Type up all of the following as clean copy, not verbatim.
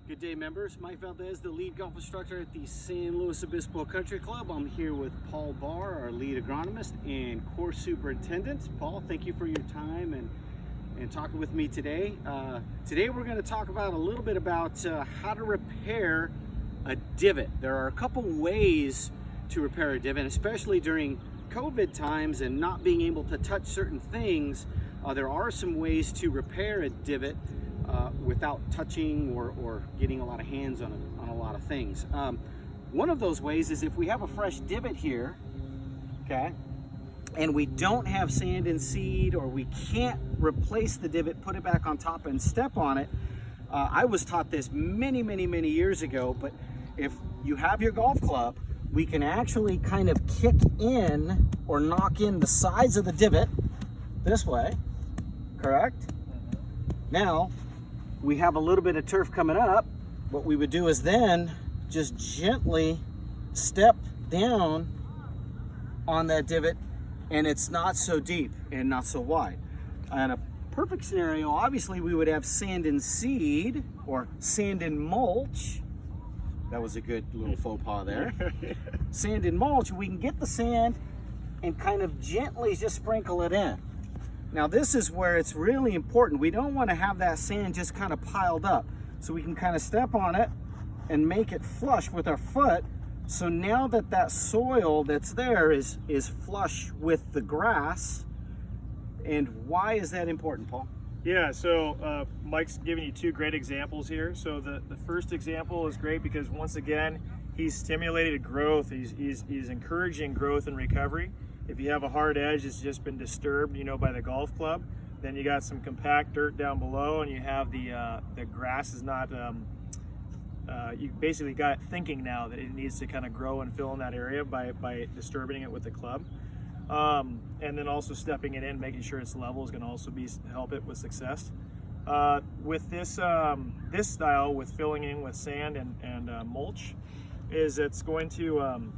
Good day, members. Mike Valdez, the lead golf instructor at the San Luis Obispo Country Club. I'm here with Paul Barr, our lead agronomist and course superintendent. Paul, thank you for your time and talking with me today. Today we're going to talk about a little bit about how to repair a divot. There are a couple ways to repair a divot, especially during COVID times and not being able to touch certain things. There are some ways to repair a divot without touching or getting a lot of hands on a lot of things. One of those ways is if we have a fresh divot here, okay, and we don't have sand and seed, or we can't replace the divot, put it back on top and step on it. I was taught this many years ago, but if you have your golf club, we can actually kind of kick in or knock in the sides of the divot this way, correct? Now, we have a little bit of turf coming up. What we would do is then just gently step down on that divot, and it's not so deep and not so wide. In a perfect scenario, obviously we would have sand and seed or sand and mulch. That was a good little faux pas there. Sand and mulch, we can get the sand and kind of gently just sprinkle it in. Now this is where it's really important. We don't want to have that sand just kind of piled up. So we can kind of step on it and make it flush with our foot. So now that that soil that's there is flush with the grass. And why is that important, Paul? Yeah, so Mike's giving you two great examples here. So the first example is great because once again, he's stimulated growth. He's encouraging growth and recovery. If you have a hard edge that's just been disturbed, by the golf club, then you got some compact dirt down below, and you have the grass is not. You basically got it thinking now that it needs to kind of grow and fill in that area by disturbing it with the club, and then also stepping it in, making sure it's level is going to also help it with success. With this this style, with filling in with sand and mulch, it's going to.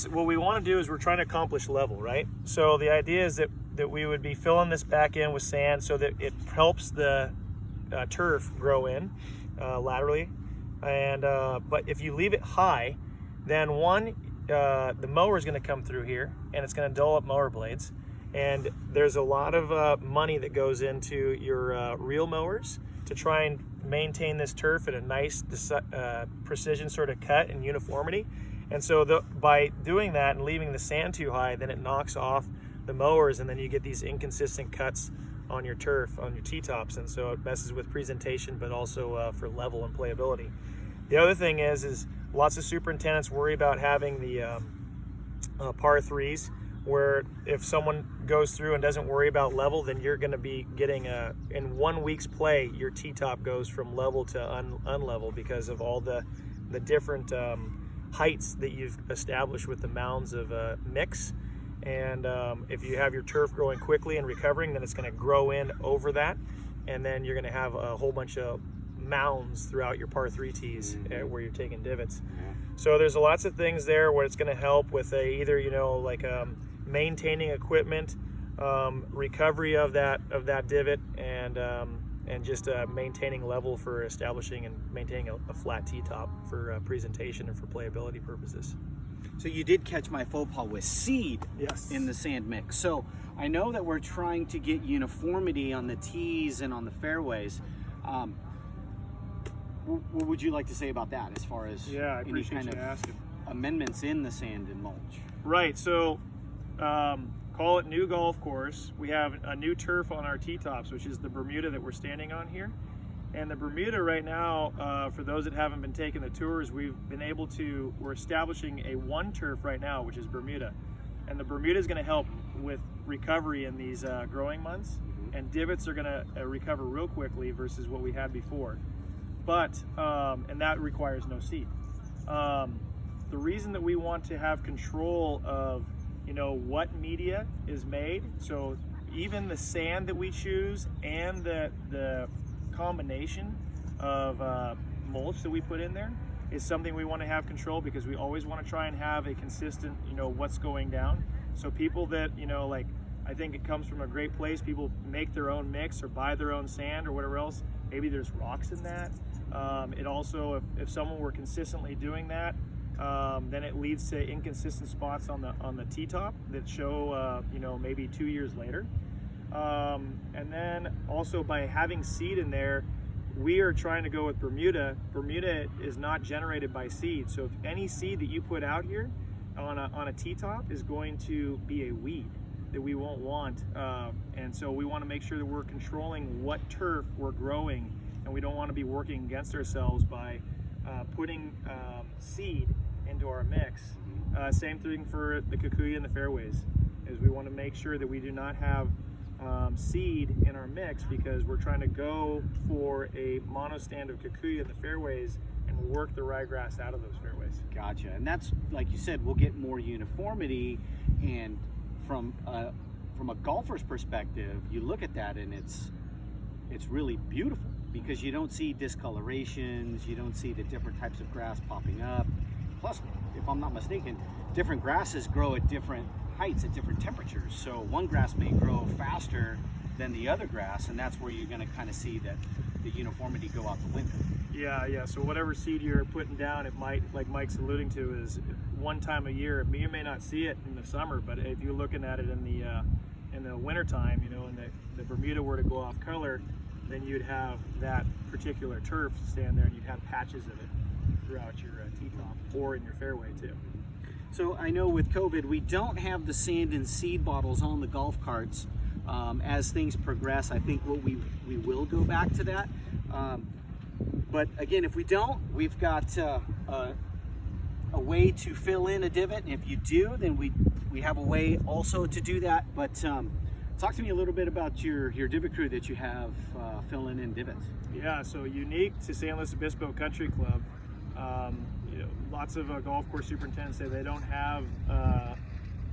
What we want to do is we're trying to accomplish level, right? So the idea is that we would be filling this back in with sand so that it helps the turf grow in laterally. And but if you leave it high, then the mower is going to come through here and it's going to dull up mower blades. And there's a lot of money that goes into your reel mowers to try and maintain this turf at a nice precision sort of cut and uniformity. And so by doing that and leaving the sand too high, then it knocks off the mowers, and then you get these inconsistent cuts on your turf, on your T-tops. And so it messes with presentation, but also for level and playability. The other thing is lots of superintendents worry about having the par threes, where if someone goes through and doesn't worry about level, then you're going to be getting in 1 week's play, your T-top goes from level to unlevel because of all the different heights that you've established with the mounds of mix. And if you have your turf growing quickly and recovering, then it's going to grow in over that, and then you're going to have a whole bunch of mounds throughout your par 3 tees where you're taking divots. So there's lots of things there where it's going to help with either maintaining equipment, recovery of that divot, and just maintaining level for establishing and maintaining a flat T-top for presentation and for playability purposes. So you did catch my faux pas with seed in the sand mix. So I know that we're trying to get uniformity on the tees and on the fairways. What would you like to say about that as far as any kind of amendments in the sand and mulch? Right, so call it new golf course. We have a new turf on our T-tops, which is the Bermuda that we're standing on here. And the Bermuda right now, for those that haven't been taking the tours, we're establishing a one turf right now, which is Bermuda. And the Bermuda is going to help with recovery in these growing months. And divots are going to recover real quickly versus what we had before. But, and that requires no seed. The reason that we want to have control of what media is made, so even the sand that we choose and the combination of mulch that we put in there is something we want to have control, because we always want to try and have a consistent what's going down. So people that I think it comes from a great place, people make their own mix or buy their own sand or whatever else, maybe there's rocks in that. It also, if someone were consistently doing that, then it leads to inconsistent spots on the T-top that show, you know, maybe 2 years later. And then also by having seed in there, we are trying to go with Bermuda. Bermuda is not generated by seed. So if any seed that you put out here on a T-top is going to be a weed that we won't want. And so we want to make sure that we're controlling what turf we're growing, and we don't want to be working against ourselves by putting seed into our mix. Same thing for the kikuyu and the fairways, is we want to make sure that we do not have seed in our mix, because we're trying to go for a monostand of kikuyu in the fairways and work the ryegrass out of those fairways. Gotcha. And that's, like you said, we'll get more uniformity, and from a golfer's perspective, you look at that and it's really beautiful, because you don't see discolorations, you don't see the different types of grass popping up. Plus, if I'm not mistaken, different grasses grow at different heights at different temperatures. So one grass may grow faster than the other grass, and that's where you're going to kind of see that the uniformity go out the window. Yeah. So whatever seed you're putting down, it might, like Mike's alluding to, is one time a year. You may not see it in the summer, but if you're looking at it in the winter time, you know, and the Bermuda were to go off color, then you'd have that particular turf stand there, and you'd have patches of it throughout your T-top or in your fairway too. So I know with COVID, we don't have the sand and seed bottles on the golf carts. As things progress, I think we will go back to that. But again, if we don't, we've got a way to fill in a divot. And if you do, then we have a way also to do that. But talk to me a little bit about your divot crew that you have filling in divots. Yeah, so unique to San Luis Obispo Country Club. You know, lots of golf course superintendents say they don't have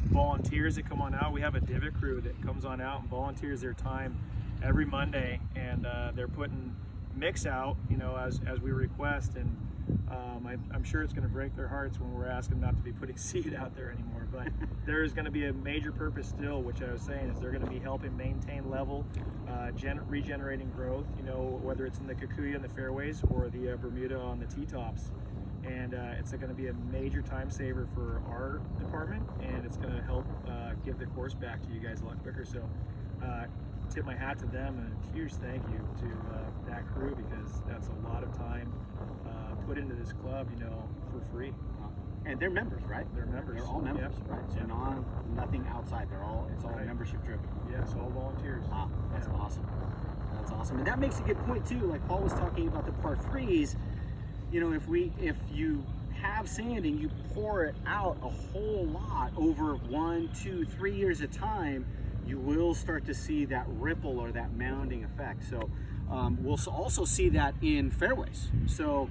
volunteers that come on out. We have a divot crew that comes on out and volunteers their time every Monday, and they're putting mix out, you know, as we request. And I'm sure it's going to break their hearts when we're asking them not to be putting seed out there anymore. But there is going to be a major purpose still, which I was saying, is they're going to be helping maintain level, regenerating growth, you know, whether it's in the kikuyu in the fairways or the Bermuda on the T-tops. And it's going to be a major time saver for our department, and it's going to help give the course back to you guys a lot quicker. So tip my hat to them, and a huge thank you to that crew, because that's a lot of time put into this club, you know, for free. And they're members, right? They're members. They're all members, yep. right? So Yep. nothing outside. It's all right. membership driven. Yeah, it's all volunteers. Wow, that's Yeah. awesome. That's awesome. And that makes a good point too. Like Paul was talking about the par threes. You know, if you have sand and you pour it out a whole lot over 1, 2, 3 years at a time, you will start to see that ripple or that mounding effect. So we'll also see that in fairways. So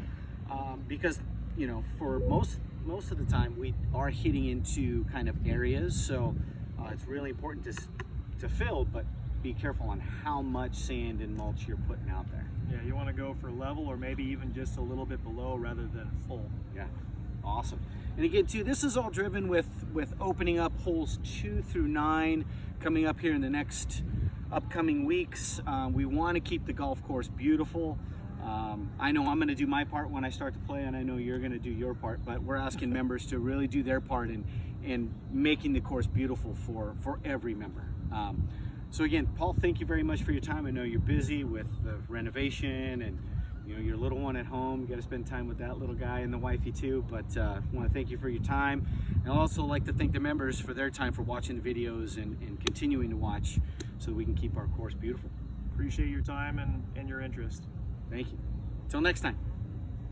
because, you know, for most of the time we are hitting into kind of areas, so it's really important to fill, but be careful on how much sand and mulch you're putting out there. Yeah, you want to go for level, or maybe even just a little bit below rather than full. Yeah, awesome. And again, too, this is all driven with opening up holes 2 through 9 coming up here in the next upcoming weeks. We want to keep the golf course beautiful. I know I'm going to do my part when I start to play, and I know you're going to do your part, but we're asking members to really do their part in making the course beautiful for every member. So again, Paul, thank you very much for your time. I know you're busy with the renovation and, you know, your little one at home. You got to spend time with that little guy and the wifey too. But I want to thank you for your time. And I'd also like to thank the members for their time for watching the videos and continuing to watch so that we can keep our course beautiful. Appreciate your time and your interest. Thank you. Till next time.